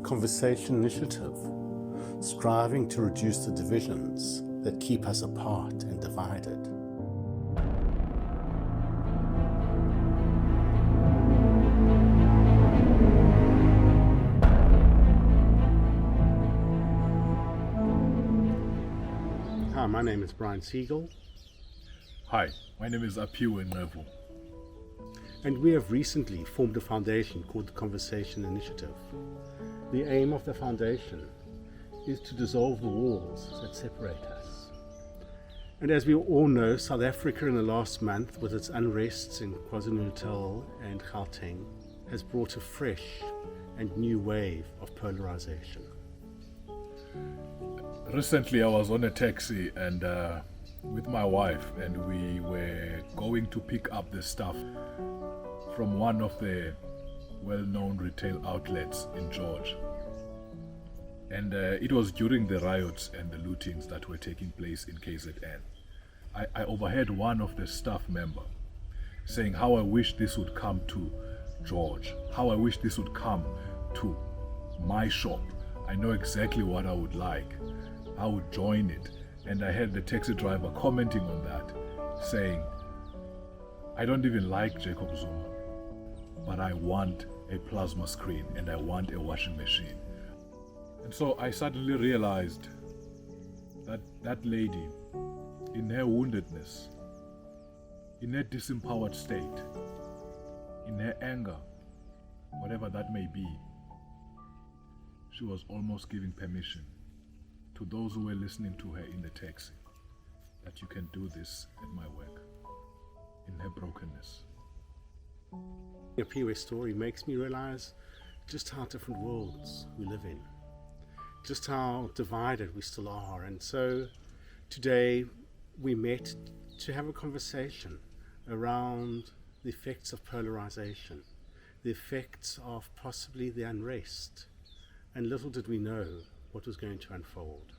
Conversation initiative, striving to reduce the divisions that keep us apart and divided. Hi, my name is Brian Siegel. Hi, my name is Apiwe Nqevu. And we have recently formed a foundation called the Conversation Initiative. The aim of the foundation is to dissolve the walls that separate us. And as we all know, South Africa in the last month, with its unrests in KwaZulu-Natal and Gauteng, has brought a fresh and new wave of polarization. Recently I was on a taxi and with my wife, and we were going to pick up the stuff from one of the well-known retail outlets in George. And it was during the riots and the lootings that were taking place in KZN. I overheard one of the staff member saying how I wish this would come to George, how I wish this would come to my shop. I know exactly what I would like. I would join it. And I heard the taxi driver commenting on that, saying, I don't even like Jacob Zuma, but I want a plasma screen and I want a washing machine. And so I suddenly realized that that lady, in her woundedness, in her disempowered state, in her anger, whatever that may be, she was almost giving permission to those who were listening to her in the taxi, that you can do this at my work, in her brokenness. The Apiwe story makes me realize just how different worlds we live in, just how divided we still are. And so today we met to have a conversation around the effects of polarization, the effects of possibly the unrest, and little did we know what was going to unfold.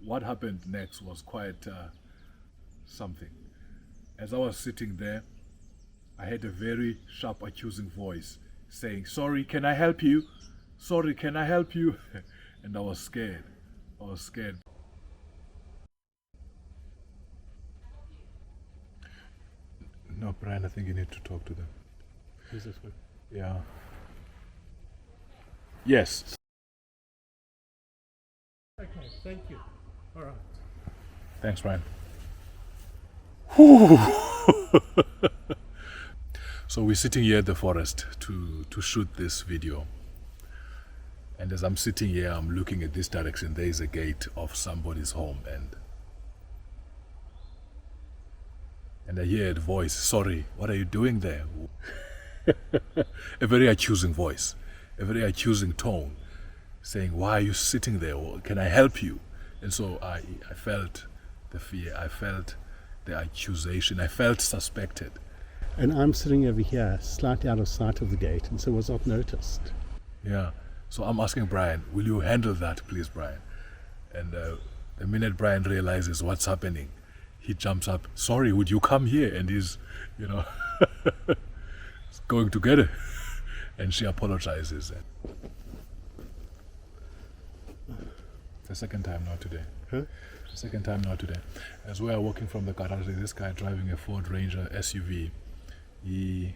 What happened next was quite something. As I was sitting there, I heard a very sharp accusing voice saying, "Sorry, can I help you? Sorry, can I help you?" And I was scared. I was scared. No, Brian, I think you need to talk to them. Who's this one? Yeah. Yes. Okay, thank you. All right. Thanks, Brian. So we're sitting here at the forest to shoot this video. And as I'm sitting here, I'm looking at this direction. There is a gate of somebody's home, and I hear a voice, "Sorry, what are you doing there?" A very accusing voice, a very accusing tone, saying, "Why are you sitting there? Can I help you?" And so I felt the fear, I felt the accusation, I felt suspected. And I'm sitting over here, slightly out of sight of the gate, and so was not noticed. Yeah. So I'm asking Brian, will you handle that, please, Brian? And the minute Brian realizes what's happening, he jumps up, "Sorry, would you come here?" And he's, going to get her. And she apologizes. The second time now today. Huh? The second time now today. As we are walking from the garage, this guy driving a Ford Ranger SUV. He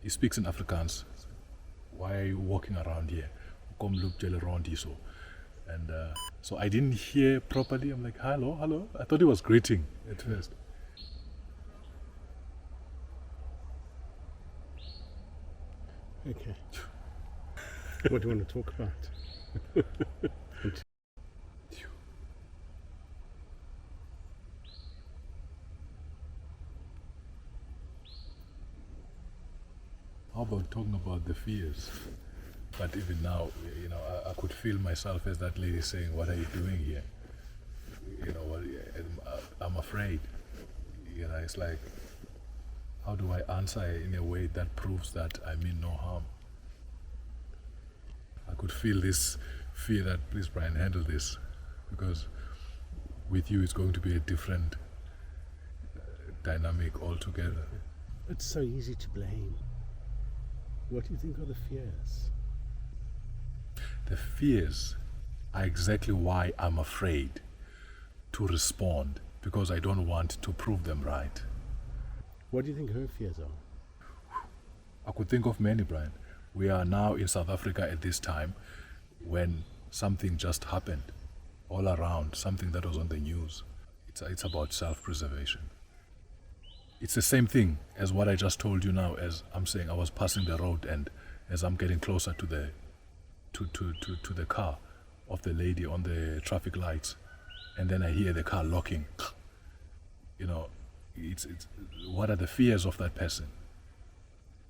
speaks in Afrikaans. "Why are you walking around here? Come look around here." And so I didn't hear properly. I'm like, "Hello, hello." I thought he was greeting at first. Okay. What do you want to talk about? How about talking about the fears? But even now, I could feel myself as that lady saying, "What are you doing here?" I'm afraid. It's like how do I answer in a way that proves that I mean no harm? I could feel this fear that, please Brian, handle this, because with you it's going to be a different dynamic altogether. It's so easy to blame. What do you think are the fears? The fears are exactly why I'm afraid to respond, because I don't want to prove them right. What do you think her fears are? I could think of many, Brian. We are now in South Africa at this time when something just happened all around, something that was on the news. It's about self-preservation. It's the same thing as what I just told you now. As I'm saying, I was passing the road, and as I'm getting closer to the car of the lady on the traffic lights, and then I hear the car locking. You know, it's what are the fears of that person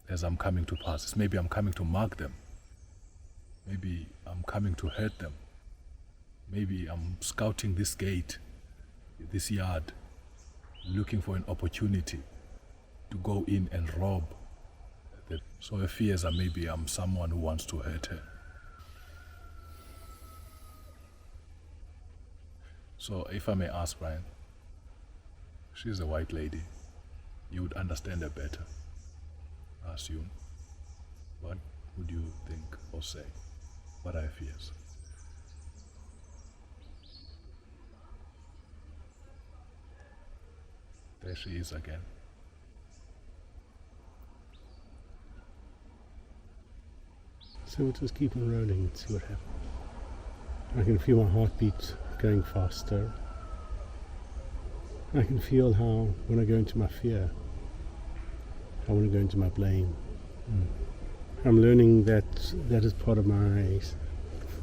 as I'm coming to pass? It's maybe I'm coming to mark them. Maybe I'm coming to hurt them. Maybe I'm scouting this gate, this yard, looking for an opportunity to go in and rob. So her fears are maybe I'm someone who wants to hurt her. So if I may ask, Brian, she's a white lady. You would understand her better, I assume. What would you think or say? What are her fears? There she is again. So we'll just keep on rolling and see what happens. I can feel my heartbeat going faster. I can feel how, when I go into my fear, I want to go into my blame. I'm learning that that is part of my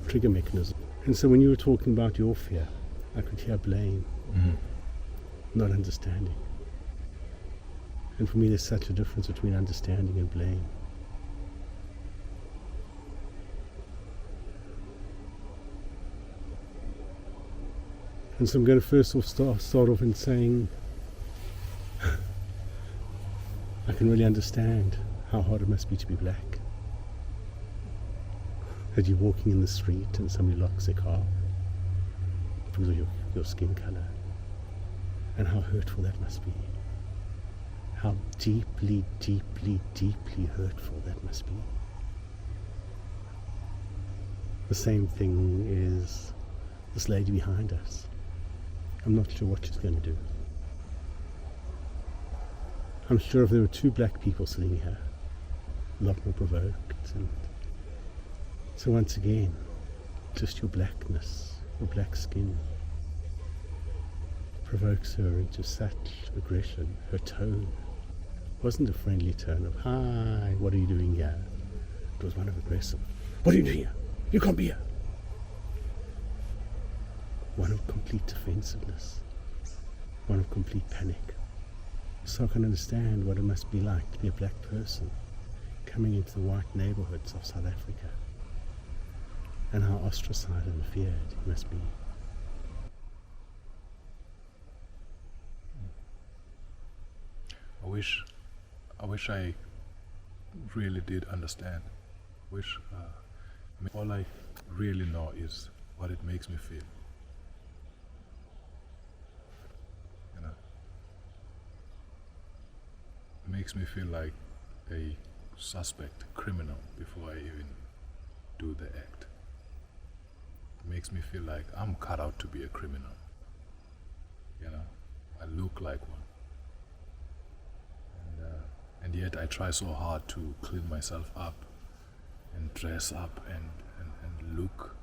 trigger mechanism. And so when you were talking about your fear, I could hear blame, not understanding. And for me, there's such a difference between understanding and blame. And so I'm going to first off start off in saying I can really understand how hard it must be to be black. That you're walking in the street and somebody locks their car because of your skin color. And how hurtful that must be. How deeply, deeply, deeply hurtful that must be. The same thing is this lady behind us. I'm not sure what she's going to do. I'm sure if there were two black people sitting here, a lot more provoked. And so once again, just your blackness, your black skin, provokes her into such aggression. Her tone wasn't a friendly tone of, "Hi, what are you doing here?" It was one of aggressive. "What are you doing here? You can't be here." One of complete defensiveness, one of complete panic. So I can understand what it must be like to be a black person coming into the white neighborhoods of South Africa, and how ostracized and feared it must be. I wish I really did understand. All I really know is what it makes me feel. You know, it makes me feel like a suspect, criminal, before I even do the act. It makes me feel like I'm cut out to be a criminal. You know, I look like one. And yet I try so hard to clean myself up and dress up and look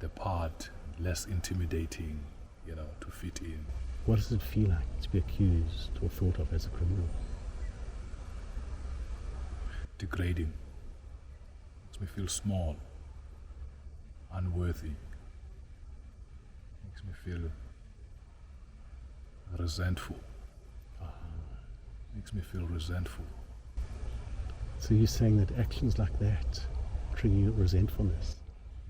the part, less intimidating, you know, to fit in. What does it feel like to be accused or thought of as a criminal? Degrading. Makes me feel small, unworthy. Makes me feel resentful. Makes me feel resentful. So you're saying that actions like that trigger your resentfulness?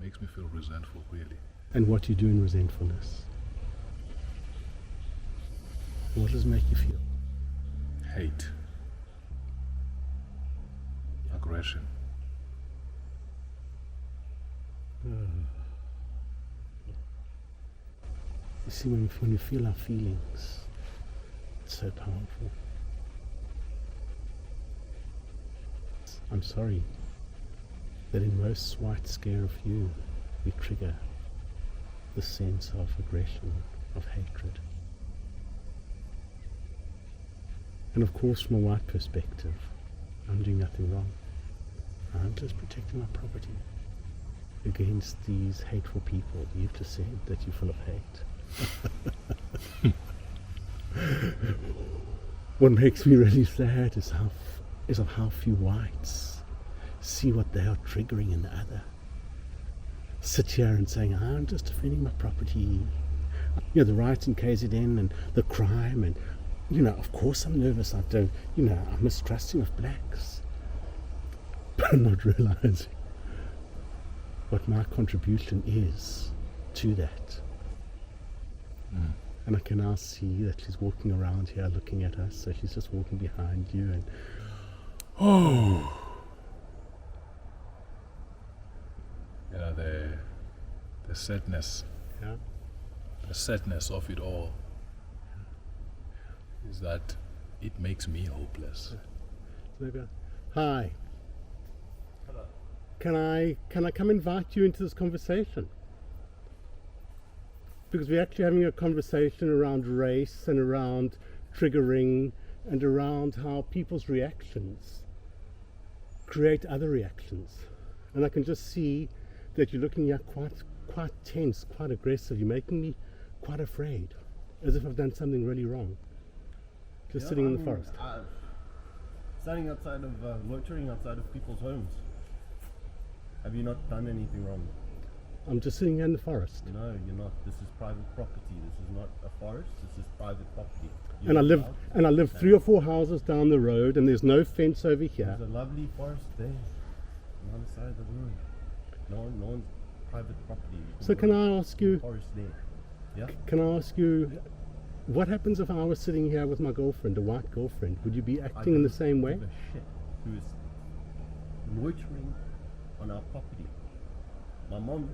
Makes me feel resentful, really. And what do you do in resentfulness? What does it make you feel? Hate. aggression. You see, when you feel our feelings, it's so powerful. I'm sorry that in most swart scare of you, we trigger the sense of aggression, of hatred. And of course, from a white perspective, I'm doing nothing wrong. I'm just protecting my property against these hateful people. You've just said that you're full of hate. What makes me really sad is how few whites see what they are triggering in the other. Sit here and saying, I'm just defending my property. You know, the riots in KZN and the crime, and of course I'm nervous. I'm mistrusting of blacks, but I'm not realizing what my contribution is to that. And I can now see that she's walking around here looking at us, so she's just walking behind you and yeah, the sadness, yeah, the sadness of it all is that it makes me hopeless. Hi. Hello. Can I come invite you into this conversation? Because we're actually having a conversation around race and around triggering and around how people's reactions create other reactions. And I can just see that you're looking here quite tense, quite aggressive. You're making me quite afraid, as if I've done something really wrong. Just sitting in the forest. Standing outside of, loitering outside of people's homes. Have you not done anything wrong? I'm just sitting here in the forest. No, you're not. This is private property. This is not a forest. This is private property. And I live 3 or 4 houses down the road, and there's no fence over here. There's a lovely forest there, on the other side of the road. No one's private property. So can I ask you? Forest there. Yeah. Can I ask you, what happens if I was sitting here with my girlfriend, a white girlfriend? Would you be acting in the same way? I don't give a shit who is loitering on our property. My mom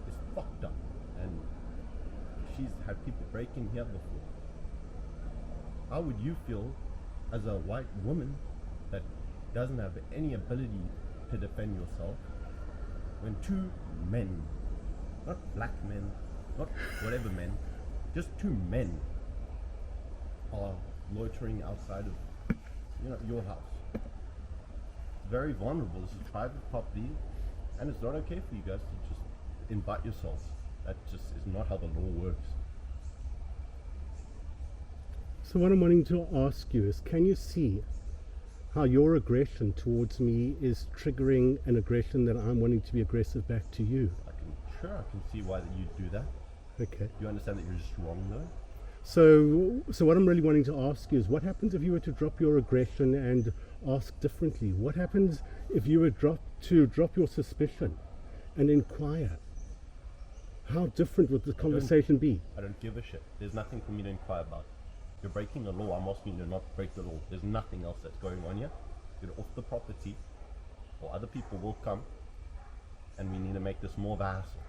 is fucked up, and she's had people break in here before. How would you feel as a white woman that doesn't have any ability to defend yourself when 2 men, not black men, not whatever men, just 2 men are loitering outside of your house? It's very vulnerable. This is private property, and it's not okay for you guys to just invite yourselves. That just is not how the law works. So what I'm wanting to ask you is, can you see how your aggression towards me is triggering an aggression that I'm wanting to be aggressive back to you? I can see why that you'd do that. Okay. You understand that you're just wrong though? So what I'm really wanting to ask you is, what happens if you were to drop your aggression and ask differently? What happens if you were to drop your suspicion and inquire? How different would the conversation be? I don't give a shit. There's nothing for me to inquire about. You're breaking the law. I'm asking you to not break the law. There's nothing else that's going on here. Get off the property, or other people will come, and we need to make this more of a hassle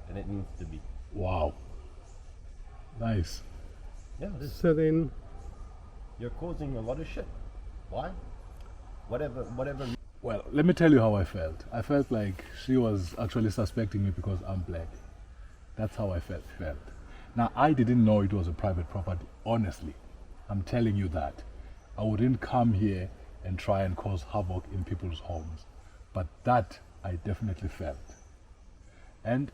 than it needs to be. Wow. Nice. Yeah, it is. So then, You're causing a lot of shit. Why? Whatever. Well, let me tell you how I felt. I felt like she was actually suspecting me because I'm black. That's how I felt. Now, I didn't know it was a private property, honestly. I'm telling you that. I wouldn't come here and try and cause havoc in people's homes. But that I definitely felt. And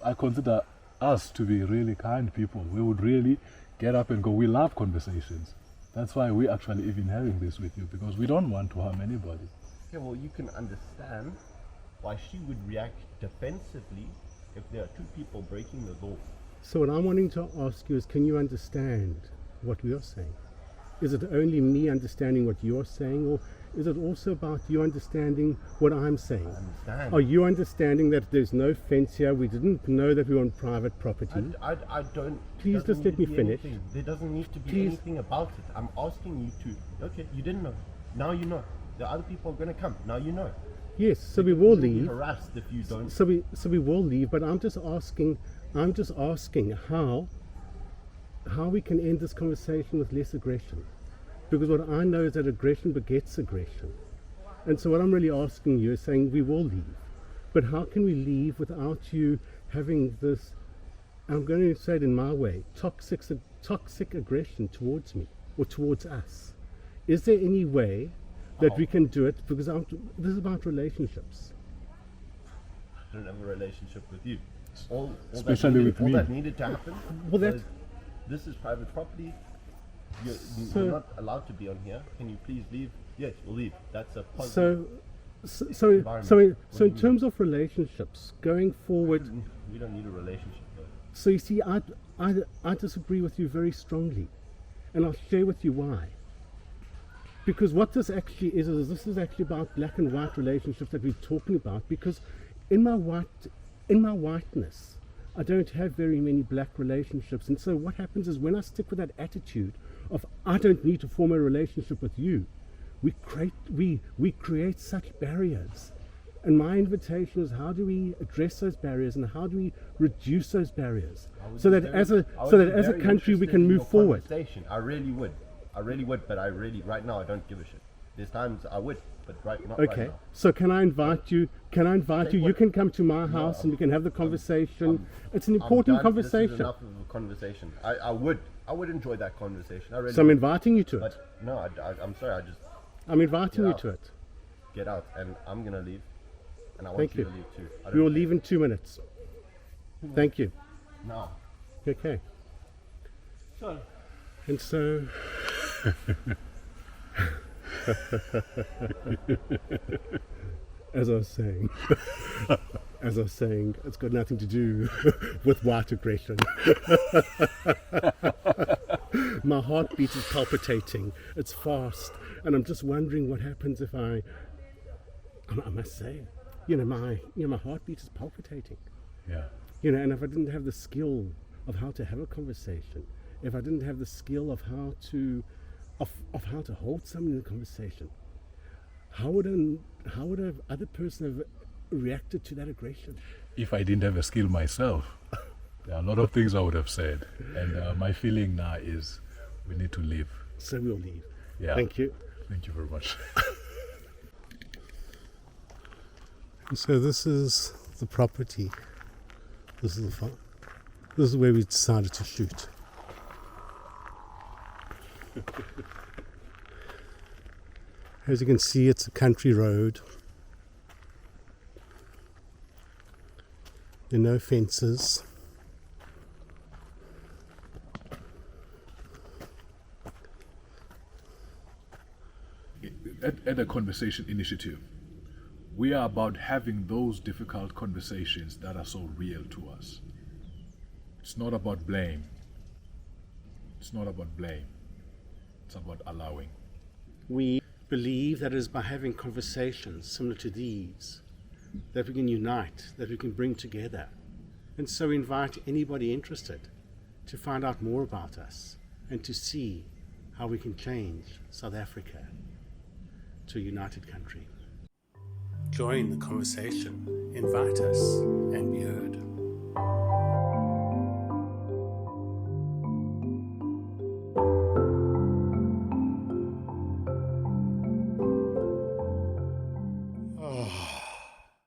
I consider us to be really kind people. We would really get up and go. We love conversations. That's why we're actually even having this with you, because we don't want to harm anybody. Yeah, well, you can understand why she would react defensively if there are 2 people breaking the law. so what I'm wanting to ask you is, can you understand what we are saying? Is it only me understanding what you're saying, or is it also about you understanding what I'm saying? I understand. Are you understanding that there's no fence here? We didn't know that we were on private property. I don't. Please doesn't just need let to me be finish. anything. There doesn't need to be Please. anything about it. I'm asking you to. Okay, you didn't know. Now you know. The other people are going to come. Now you know. Yes, so we will You'll be leave. harassed if you don't. So we will leave, but I'm just asking how we can end this conversation with less aggression. Because what I know is that aggression begets aggression. And so what I'm really asking you is saying we will leave. But how can we leave without you having this, I'm going to say it in my way, toxic aggression towards me or towards us? Is there any way that we can do it? Because this is about relationships. I don't have a relationship with you. All Especially with me. All that needed to happen Well, was, this is private property. You're not allowed to be on here. Can you please leave? Yes, we'll leave. That's a positive. So in terms of relationships going forward, We don't need a relationship though. so you see, I disagree with you very strongly, and I'll share with you why. Because what this actually is this is actually about black and white relationships that we're talking about. Because in my whiteness, I don't have very many black relationships, and so what happens is when I stick with that attitude of I don't need to form a relationship with you, we create such barriers. And my invitation is, how do we address those barriers and how do we reduce those barriers so that as a country we can move forward? I really would, but right now I don't give a shit. There's times I would, but not right Okay, now. so can I invite you? You can come to my house and we can have the conversation. It's an important I'm done. This is conversation. enough of a conversation. I would enjoy that conversation. I really So I'm would. inviting you to it. But no, I'm sorry. I'm inviting Get you out. to it. Get out, and I'm gonna leave, and I want Thank you you. to leave too. I We will don't leave in 2 minutes. Thank you. now. Okay. Sure. And so, as I was saying, it's got nothing to do with white aggression. My heartbeat is palpitating. It's fast, and I'm just wondering what happens if I must say, my heartbeat is palpitating. Yeah. And if I didn't have the skill of how to have a conversation, if I didn't have the skill of how to hold someone in a conversation, how would a other person have reacted to that aggression? If I didn't have a skill myself, there are a lot of things I would have said. And my feeling now is we need to leave. So we'll leave. Yeah. Thank you. Thank you very much. So this is the property. This is the farm. This is where we decided to shoot. As you can see, it's a country road. There are no fences. At the Conversation Initiative, we are about having those difficult conversations that are so real to us. It's not about blame. It's not about blame. It's about allowing. We believe that it is by having conversations similar to these that we can unite, that we can bring together. And so we invite anybody interested to find out more about us and to see how we can change South Africa to a united country. Join the conversation, invite us, and be heard.